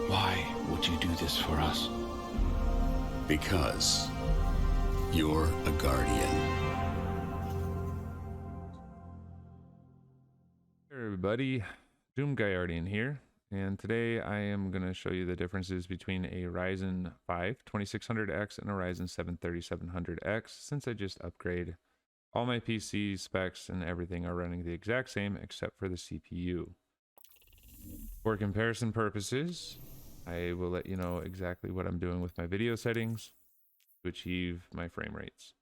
Why would you do this for us? Because you're a guardian. Hey everybody, Doom Guardian here, and today I am going to show you the differences between a Ryzen 5 2600X and a Ryzen 7 3700X, since I just upgraded. All my PC specs and everything are running the exact same except for the CPU. For comparison purposes, I will let you know exactly what I'm doing with my video settings to achieve my frame rates.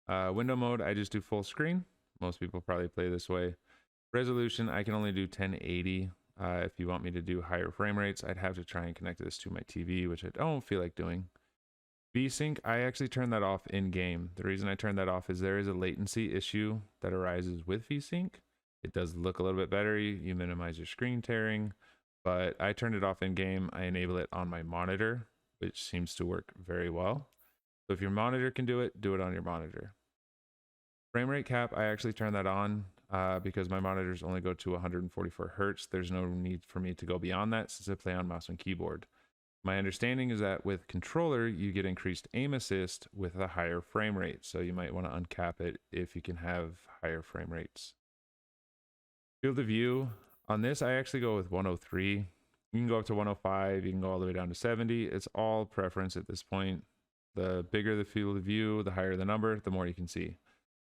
Window mode, I just do full screen. Most people probably play this way. Resolution, I can only do 1080. If you want me to do higher frame rates, I'd have to try and connect this to my TV, which I don't feel like doing. VSync, I actually turn that off in game. The reason I turn that off is there is a latency issue that arises with VSync. It does look a little bit better. You minimize your screen tearing, but I turned it off in game. I enable it on my monitor, which seems to work very well. So if your monitor can do it on your monitor. Frame rate cap, I actually turn that on because my monitors only go to 144 Hertz. There's no need for me to go beyond that since I play on mouse and keyboard. My understanding is that with controller, you get increased aim assist with a higher frame rate. So you might want to uncap it if you can have higher frame rates. Field of view, on this, I actually go with 103. You can go up to 105. You can go all the way down to 70. It's all preference at this point. The bigger the field of view, the higher the number, the more you can see.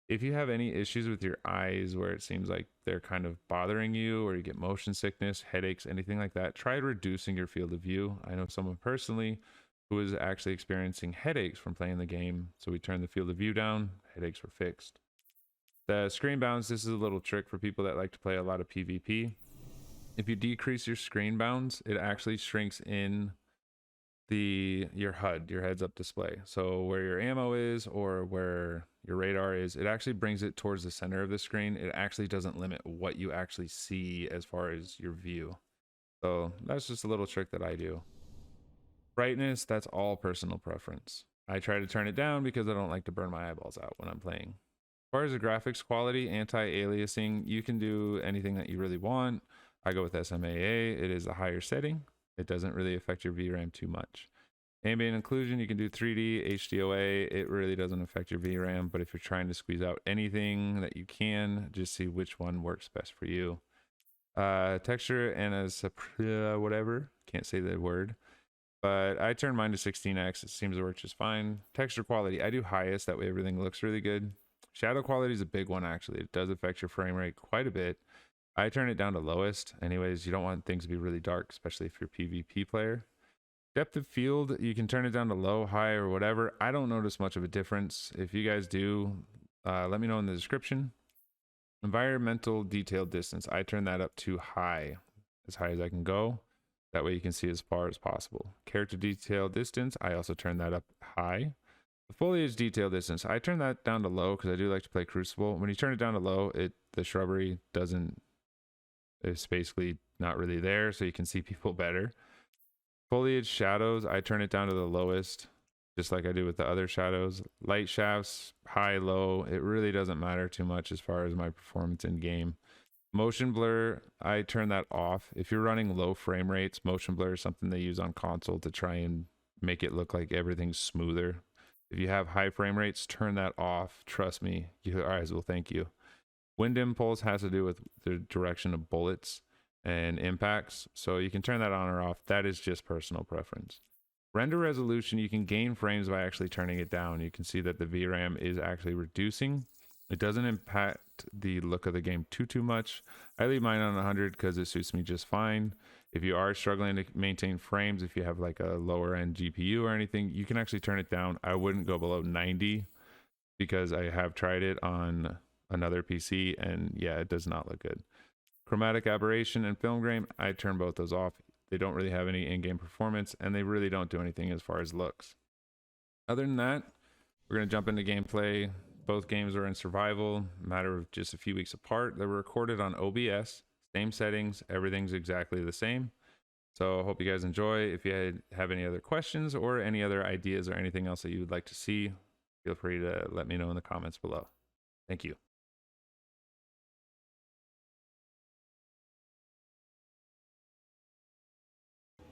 If you have any issues with your eyes where it seems like they're kind of bothering you, or you get motion sickness, headaches, anything like that, try reducing your field of view. I know someone personally who was actually experiencing headaches from playing the game. So we turned the field of view down, headaches were fixed. The screen bounds, this is a little trick for people that like to play a lot of PvP. If you decrease your screen bounds, it actually shrinks in your HUD, your heads up display. So where your ammo is or where your radar is, it actually brings it towards the center of the screen. It actually doesn't limit what you actually see as far as your view. So that's just a little trick that I do. Brightness, that's all personal preference. I try to turn it down because I don't like to burn my eyeballs out when I'm playing. As far as the graphics quality, anti-aliasing, you can do anything that you really want. I go with SMAA. It is a higher setting. It doesn't really affect your VRAM too much. Ambient occlusion, you can do 3D, HDOA. It really doesn't affect your VRAM, but if you're trying to squeeze out anything that you can, just see which one works best for you. Texture and whatever, can't say the word, but I turn mine to 16x. It seems to work just fine. Texture quality, I do highest, that way everything looks really good. Shadow quality is a big one, actually. It does affect your frame rate quite a bit. I turn it down to lowest. Anyways, you don't want things to be really dark, especially if you're a PvP player. Depth of field, you can turn it down to low, high, or whatever. I don't notice much of a difference. If you guys do, let me know in the description. Environmental detailed distance, I turn that up to high as I can go. That way you can see as far as possible. Character detail distance, I also turn that up high. The foliage detail distance, I turn that down to low because I do like to play Crucible. When you turn it down to low, the shrubbery it's basically not really there, so you can see people better. Foliage shadows, I turn it down to the lowest, just like I do with the other shadows. Light shafts, high, low, it really doesn't matter too much as far as my performance in game. Motion blur, I turn that off. If you're running low frame rates, motion blur is something they use on console to try and make it look like everything's smoother. If you have high frame rates, turn that off. Trust me, your eyes will thank you. Wind impulse has to do with the direction of bullets and impacts, so you can turn that on or off. That is just personal preference. Render resolution, you can gain frames by actually turning it down. You can see that the VRAM is actually reducing. It doesn't impact the look of the game too much. I leave mine on 100 because it suits me just fine. If you are struggling to maintain frames, if you have like a lower end GPU or anything, you can actually turn it down. I wouldn't go below 90 because I have tried it on another PC and yeah, it does not look good. Chromatic aberration and film grain, I turn both those off. They don't really have any in-game performance and they really don't do anything as far as looks. Other than that, we're going to jump into gameplay. Both games are in survival, a matter of just a few weeks apart. They were recorded on OBS, same settings, everything's exactly the same. So I hope you guys enjoy. If you have any other questions or any other ideas or anything else that you would like to see, feel free to let me know in the comments below. Thank you.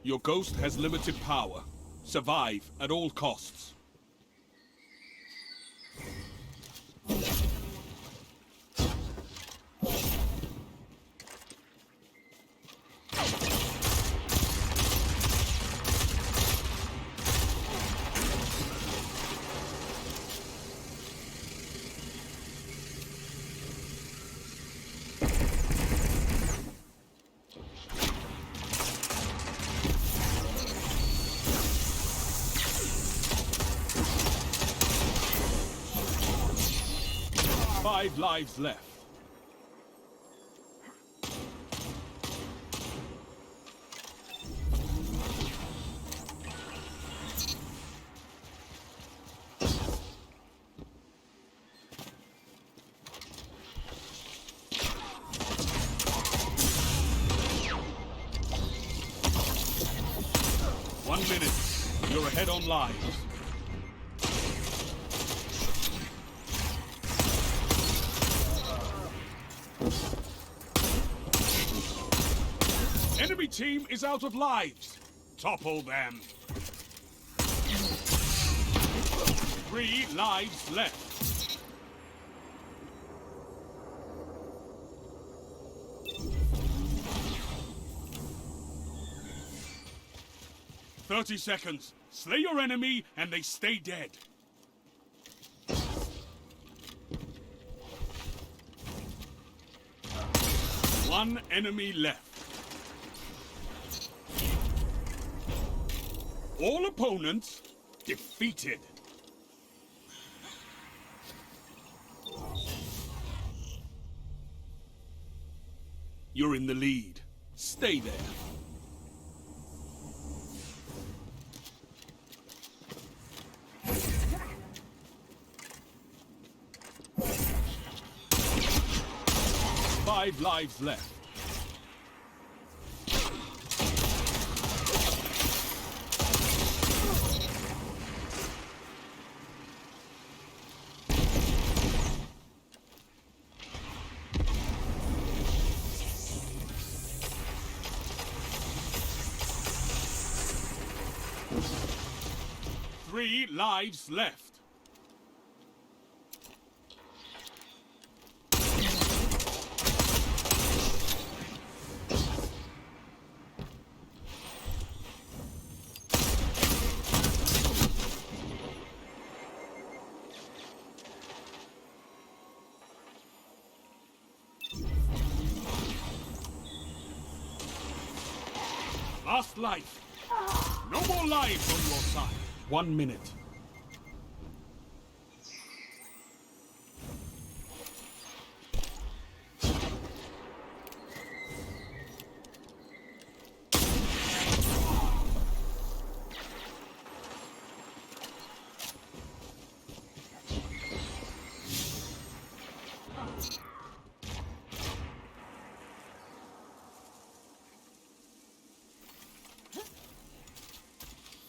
Your ghost has limited power. Survive at all costs. Five lives left. One minute. You're ahead on lives. Enemy team is out of lives. Topple them. 3 lives left. "30 seconds. Slay your enemy and they stay dead." One enemy left. All opponents defeated. You're in the lead. Stay there. Five lives left. Three lives left. Last life. No more lives on your side. 1 minute.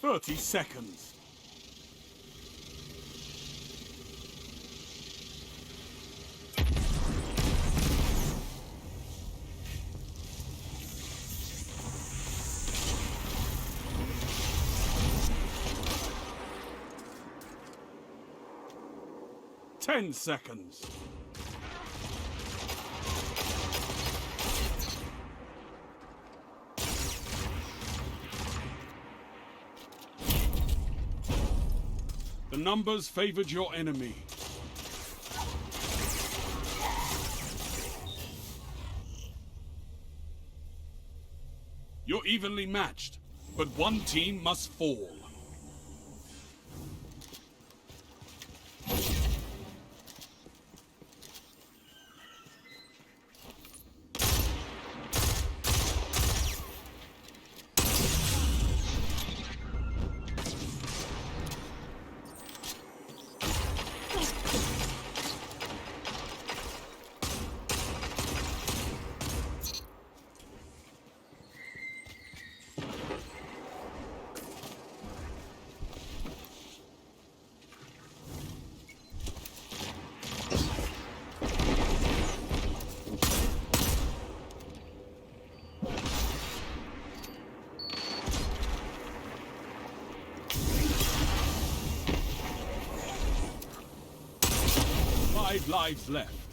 "30 seconds. "10 seconds. The numbers favored your enemy. You're evenly matched, but one team must fall. 5 lives left.